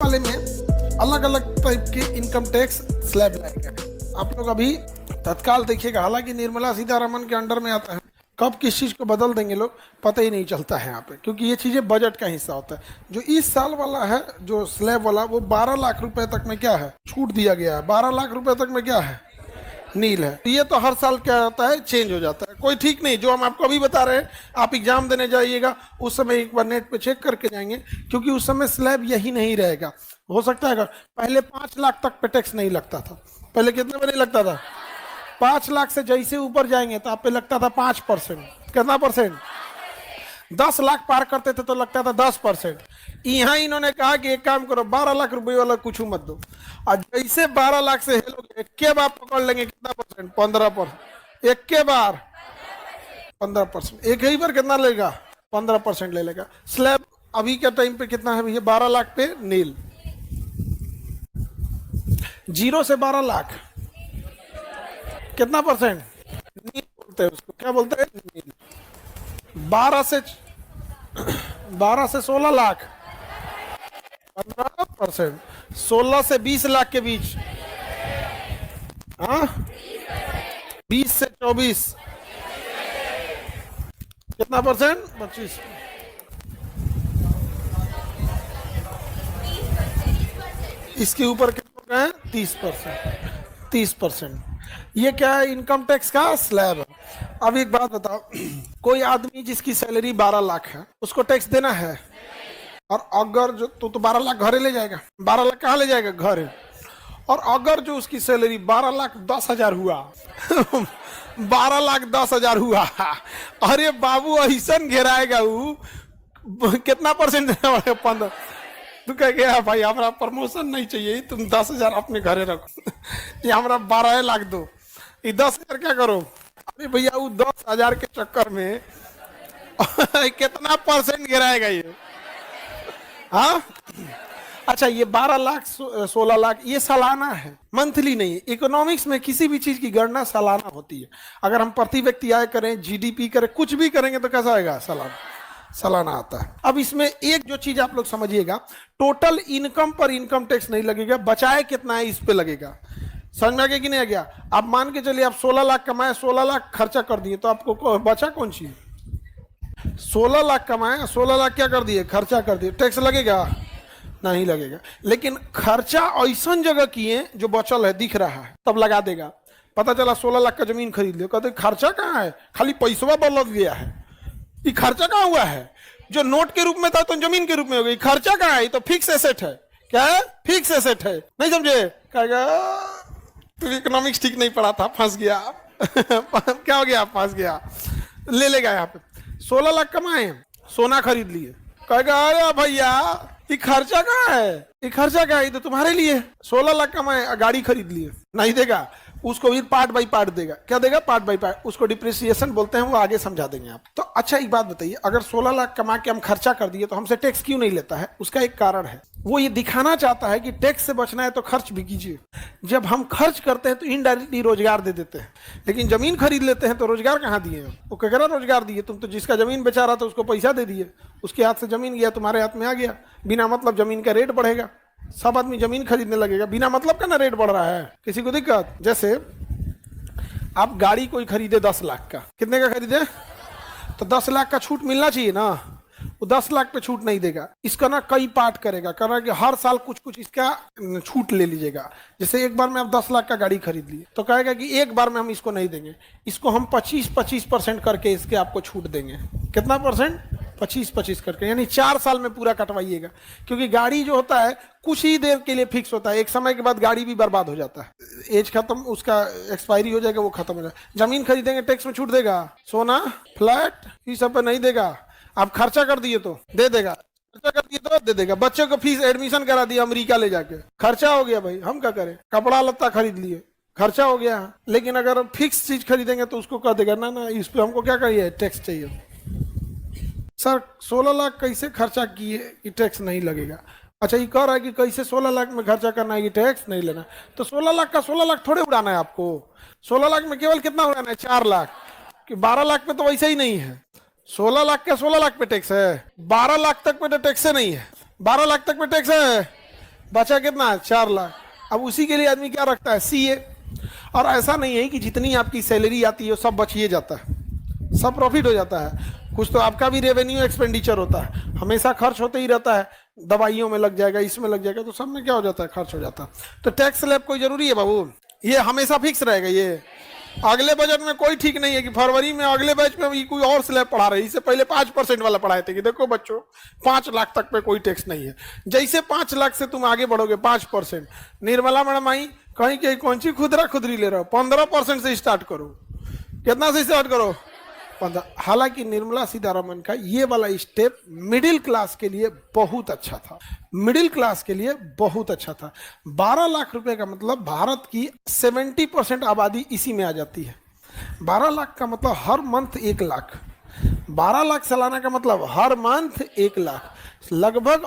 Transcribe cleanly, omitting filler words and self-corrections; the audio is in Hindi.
वाले में अलग अलग टाइप के इनकम टैक्स स्लैब लाए गए। आप लोग अभी तत्काल देखिएगा, हालांकि निर्मला सीतारमण के अंडर में आता है, कब किस चीज़ को बदल देंगे लोग पता ही नहीं चलता है यहाँ पे, क्योंकि ये चीज़ें बजट का हिस्सा होता है। जो इस साल वाला है जो स्लैब वाला, वो 12 लाख रुपए तक में क्या है छूट दिया गया है। 12 लाख रुपए तक में क्या है नील है। ये तो हर साल क्या होता है चेंज हो जाता है, कोई ठीक नहीं। जो हम आपको अभी बता रहे हैं, आप एग्जाम देने जाइएगा उस समय एक बार नेट पे चेक करके जाएंगे, क्योंकि उस समय स्लैब यही नहीं रहेगा। हो सकता है पहले 5 लाख तक पे टैक्स नहीं लगता था। पहले कितने पे नहीं लगता था? 5 लाख से जैसे ऊपर जाएंगे तो आप पे लगता था 5%। कितना परसेंट? 10 लाख पार करते थे तो लगता था 10%। यहाँ इन्होंने कहा कि एक काम करो, 12 लाख रुपए वाला कुछ मत दो, और जैसे 12 लाख से हेलोगे एक बार पकड़ लेंगे कितना परसेंट? 15%। एक के बार 15%, एक ही बार कितना लेगा? 15% ले लेगा। स्लैब अभी के टाइम पे कितना है भैया? 12 लाख पे नील। 0 से 12 लाख कितना परसेंट? नील बोलते हैं उसको। क्या बोलते हैं? नील। 12 से 16 लाख 15%। 16 से 20 लाख के बीच, हाँ, 20 से 24 कितना परसेंट? 25। इसके ऊपर कितना है? 30%। 30%। ये क्या है? इनकम टैक्स का स्लैब है। अब एक बात बताओ, कोई आदमी जिसकी सैलरी 12 लाख है उसको टैक्स देना है? और अगर जो तो 12 लाख घरे ले जाएगा। 12 लाख कहाँ ले जाएगा? घरे। और अगर जो उसकी सैलरी 12 लाख 10,000 हुआ 12 लाख 10,000 हुआ, अरे बाबू ऐसा घेराएगा वो, कितना परसेंट देना पड़ेगा? 15। तू कह गया भाई हमारा प्रमोशन नहीं चाहिए, तुम 10,000 अपने घरे रखो, ये हमारा 12 लाख दो, ये 10,000 क्या करो? अरे भैया वो 10,000 के चक्कर में कितना परसेंट गिराएगा ये? हाँ, अच्छा, ये 12 लाख 16 लाख ये सालाना है, मंथली नहीं है। इकोनॉमिक्स में किसी भी चीज की गणना सालाना होती है। अगर हम प्रति व्यक्ति आय करें, जीडीपी करें, कुछ भी करेंगे तो कैसा आएगा? सालाना आता है। अब इसमें एक जो चीज आप लोग समझिएगा, टोटल इनकम पर इनकम टैक्स नहीं लगेगा, बचाए कितना है इस पे लगेगा। समझ में आ गया कि नहीं आ गया? आप मान के चलिए आप 16 लाख कमाए, 16 लाख खर्चा कर दिए, तो आपको बचा कौन सी? 16 लाख कमाए, 16 लाख क्या कर दिए? खर्चा कर दिए। टैक्स लगेगा? नहीं लगेगा। लेकिन खर्चा ऐसा जगह किए जो बचल है, दिख रहा है, तब लगा देगा। पता चला 16 लाख का जमीन खरीद लिया, कहते खर्चा कहाँ है? खाली पैसा बदल गया है, ये खर्चा कहाँ हुआ है? जो नोट के रूप में था तो जमीन के रूप में हो गई। खर्चा कहाँ है? तो फिक्स एसेट है। क्या है? फिक्स एसेट है। नहीं समझे? कहेगा तू इकोनॉमिक्स ठीक नहीं पढ़ा था, फंस गया। क्या हो गया? फंस गया। ले लेगा। यहाँ पे 16 लाख कमाए, सोना खरीद लिए, कहेगा अरे भैया ये खर्चा कहाँ है? ये खर्चा क्या है? तो तुम्हारे लिए 16 लाख कमाए, गाड़ी खरीद लिए। नहीं देगा, उसको भी पार्ट बाई पार्ट देगा। क्या देगा? Part by part. उसको डिप्रिसिएशन बोलते हैं, वो आगे समझा देंगे आप। तो अच्छा एक बात बताइए, अगर 16 लाख कमा के हम खर्चा कर दिए तो हमसे टैक्स क्यों नहीं लेता है? उसका एक कारण है, वो ये दिखाना चाहता है कि टैक्स से बचना है तो खर्च भी कीजिए। जब हम खर्च करते हैं तो इनडायरेक्टली रोजगार दे देते हैं, लेकिन जमीन खरीद लेते हैं तो रोजगार कहाँ दिए? वो क्या कह रोजगार दिए? तुम तो जिसका जमीन बेचा रहा था उसको पैसा दे दिए, उसके हाथ से जमीन गया, तुम्हारे हाथ में आ गया। बिना मतलब जमीन का रेट बढ़ेगा, सब आदमी जमीन खरीदने लगेगा। बिना मतलब का ना रेट बढ़ रहा है, किसी को दिक्कत? जैसे आप गाड़ी कोई खरीदे 10 लाख का, कितने का खरीदे? तो 10 लाख का छूट मिलना चाहिए ना, वो 10 लाख पे छूट नहीं देगा। इसका ना कई पार्ट करेगा, करना कि हर साल कुछ कुछ इसका छूट ले लीजिएगा। जैसे एक बार में आप 10 लाख का गाड़ी खरीद लिए तो कहेगा कि एक बार में हम इसको नहीं देंगे, इसको हम 25% करके इसके आपको छूट देंगे। कितना परसेंट? 25 करके, यानी 4 साल में पूरा कटवाइएगा। क्योंकि गाड़ी जो होता है कुछ ही देर के लिए फिक्स होता है, एक समय के बाद गाड़ी भी बर्बाद हो जाता है, एज खत्म, उसका एक्सपायरी हो जाएगा, वो खत्म हो जाएगा। जमीन खरीदेंगे टैक्स में छूट देगा, सोना फ्लैट ये सब पे नहीं देगा। आप खर्चा कर दिए तो दे देगा, खर्चा कर दिए तो दे देगा। बच्चों को फीस एडमिशन करा दिया अमेरिका ले जाके, खर्चा हो गया भाई, हम क्या करें? कपड़ा लत्ता खरीद लिए, खर्चा हो गया। लेकिन अगर फिक्स चीज खरीदेंगे तो उसको कह देगा ना इस पे हमको क्या करिए? टैक्स चाहिए। सर 16 लाख कैसे खर्चा किए कि टैक्स नहीं लगेगा? अच्छा, ये कह रहा है कि कैसे 16 लाख में खर्चा करना है कि टैक्स नहीं लेना। तो 16 लाख का 16 लाख थोड़े उड़ाना है आपको। 16 लाख में केवल कितना उड़ाना है? 4 लाख। कि 12 लाख में तो वैसे ही नहीं है। 16 लाख का 16 लाख पे टैक्स है, 12 लाख तक पे तो टैक्स नहीं है। 12 लाख तक पे टैक्स है, बचा कितना है, 4 लाख। अब उसी के लिए आदमी क्या रखता है, सीए। और ऐसा नहीं है कि जितनी आपकी सैलरी आती है वो सब बचिए जाता है, सब प्रॉफिट हो जाता है। कुछ तो आपका भी रेवेन्यू एक्सपेंडिचर होता है, हमेशा खर्च होते ही रहता है, दवाइयों में लग जाएगा, इसमें लग जाएगा, तो सब में क्या हो जाता है, खर्च हो जाता है। तो टैक्स स्लैब कोई जरूरी है बाबू, ये हमेशा फिक्स रहेगा। ये अगले बजट में कोई ठीक नहीं है कि फरवरी में अगले बैच में ये कोई और स्लैब पढ़ा रहे, इससे पहले 5% वाला पढ़ाए थे कि देखो बच्चों 5 लाख तक पे कोई टैक्स नहीं है। जैसे 5 लाख से तुम आगे बढ़ोगे 5%, निर्मला मैडम आई कहीं कहीं कौन सी खुदरा खुदरी ले रहे हो, 15% से स्टार्ट करो। कितना से स्टार्ट करो, 15। हालांकि निर्मला सीतारमन का ये वाला स्टेप मिडिल क्लास के लिए बहुत अच्छा था, मिडिल क्लास के लिए बहुत अच्छा था। 12 लाख रुपए का मतलब भारत की 70% आबादी इसी में आ जाती है। 12 लाख का मतलब हर मंथ 1 लाख, 12 लाख सालाना का मतलब हर मंथ 1 लाख, लगभग